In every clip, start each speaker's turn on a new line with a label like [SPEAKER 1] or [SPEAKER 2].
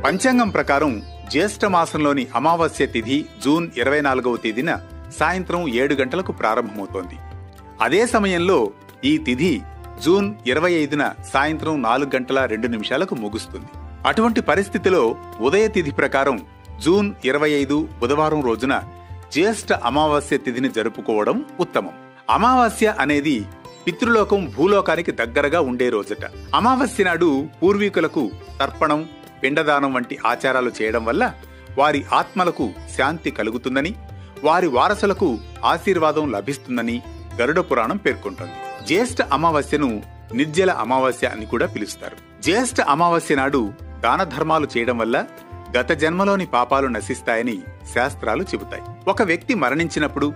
[SPEAKER 1] పంచాంగం ప్రకారం జ్యేష్ఠ మాసంలోని అమావాస్య తిథి జూన్ 24వ తేదీన సాయంత్రం 7 గంటలకు ప్రారంభమవుతోంది. అదే సమయంలో ఈ తిథి జూన్ 25న సాయంత్రం 4 గంటల 2 నిమిషాలకు ముగుస్తుంది. అటువంటి పరిస్థితిలో ఉదయ తిథి ప్రకారం జూన్ 25 బుధవారం రోజున జ్యేష్ఠ అమావాస్య తిథిని జరుపుకోవడం ఉత్తమం. అమావాస్య అనేది పితృలోకం భూలోకానికి దగ్గరగా ఉండే రోజట. అమావాస్య నాడు పూర్వీకులకు తర్పణం, పిండదానం వంటి ఆచారాలు చేయడం వల్ల వారి ఆత్మలకు శాంతి కలుగుతుందని, వారి వారసులకు ఆశీర్వాదం లభిస్తుందని గరుడ పురాణం పేర్కొంటోంది. జ్యేష్ఠ అమావాస్యను నిర్జల అమావాస్య అని కూడా పిలుస్తారు. జ్యేష్ఠ అమావాస్య నాడు దాన ధర్మాలు చేయడం వల్ల గత జన్మలోని పాపాలు నశిస్తాయని శాస్త్రాలు చెబుతాయి. ఒక వ్యక్తి మరణించినప్పుడు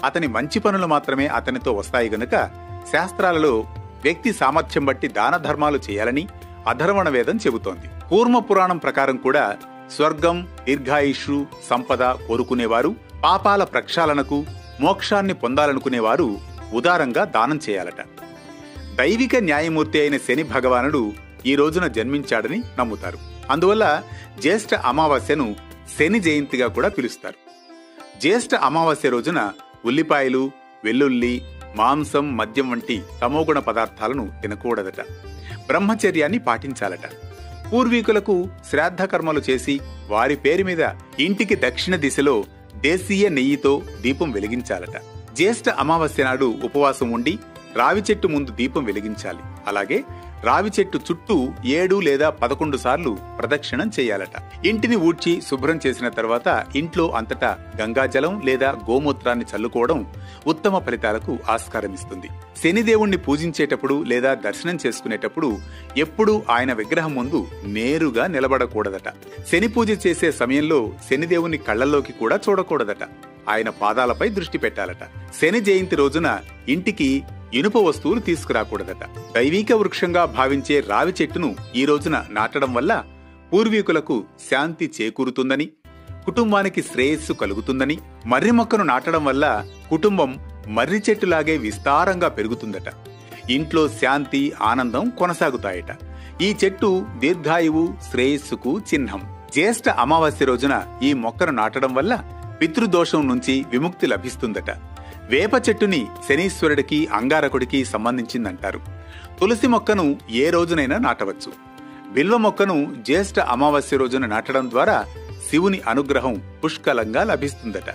[SPEAKER 1] అతని మంచి పనులు మాత్రమే అతనితో వస్తాయి గనుక శాస్త్రాలలో వ్యక్తి సామర్థ్యం బట్టి దాన ధర్మాలు చేయాలని అధర్వణ వేదం చెబుతోంది. కూర్మ పురాణం ప్రకారం కూడా స్వర్గం, దీర్ఘాయుష్షు, సంపద కోరుకునేవారు, పాపాల ప్రక్షాళనకు, మోక్షాన్ని పొందాలనుకునేవారు ఉదారంగా దానం చేయాలట. దైవిక న్యాయమూర్తి అయిన శని భగవానుడు ఈ రోజున జన్మించాడని నమ్ముతారు. అందువల్ల జ్యేష్ఠ అమావాస్యను శని జయంతిగా కూడా పిలుస్తారు. జ్యేష్ఠ అమావాస్య రోజున ఉల్లిపాయలు, వెల్లుల్లి, మాంసం, మద్యం వంటి తమోగుణ పదార్థాలను తినకూడదట. బ్రహ్మచర్యాన్ని పాటించాలట. పూర్వీకులకు శ్రాద్ధ కర్మలు చేసి వారి పేరు మీద ఇంటికి దక్షిణ దిశలో దేశీయ నెయ్యితో దీపం వెలిగించాలట. జ్యేష్ఠ అమావాస్య నాడు ఉపవాసం ఉండి రావి చెట్టు ముందు దీపం వెలిగించాలి. అలాగే రావి చెట్టు చుట్టూ 7 లేదా 11 సార్లు ప్రదక్షిణం చేయాలట. ఇంటిని ఊడ్చి శుభ్రం చేసిన తర్వాత ఇంట్లో అంతటా గంగాజలం లేదా గోమూత్రాన్ని చల్లుకోవడం ఉత్తమ ఫలితాలకు ఆస్కారమిస్తుంది. శనిదేవుణ్ణి పూజించేటప్పుడు లేదా దర్శనం చేసుకునేటప్పుడు ఎప్పుడూ ఆయన విగ్రహం ముందు నేరుగా నిలబడకూడదట. శని పూజ చేసే సమయంలో శనిదేవుని కళ్లలోకి కూడా చూడకూడదట. ఆయన పాదాలపై దృష్టి పెట్టాలట. శని జయంతి రోజున ఇంటికి ఇనుప వస్తువులు తీసుకురాకూడదట. దైవిక వృక్షంగా భావించే రావి చెట్టును ఈ రోజున నాటడం వల్ల పూర్వీకులకు శాంతి చేకూరుతుందని, కుటుంబానికి శ్రేయస్సు కలుగుతుందని, మర్రి మొక్కను నాటడం వల్ల కుటుంబం మర్రి చెట్టులాగే విస్తారంగా పెరుగుతుందట. ఇంట్లో శాంతి, ఆనందం కొనసాగుతాయట. ఈ చెట్టు దీర్ఘాయువు, శ్రేయస్సుకు చిహ్నం. జ్యేష్ఠ అమావాస్య రోజున ఈ మొక్కను నాటడం వల్ల పితృదోషం నుంచి విముక్తి లభిస్తుందట. వేప చెట్టుని శనీశ్వరుడికి, అంగారకుడికి సంబంధించిందంటారు. తులసి మొక్కను ఏ రోజునైనా నాటవచ్చు. బిల్వ మొక్కను జ్యేష్ఠ అమావాస్య రోజున నాటడం ద్వారా శివుని అనుగ్రహం పుష్కలంగా లభిస్తుందట.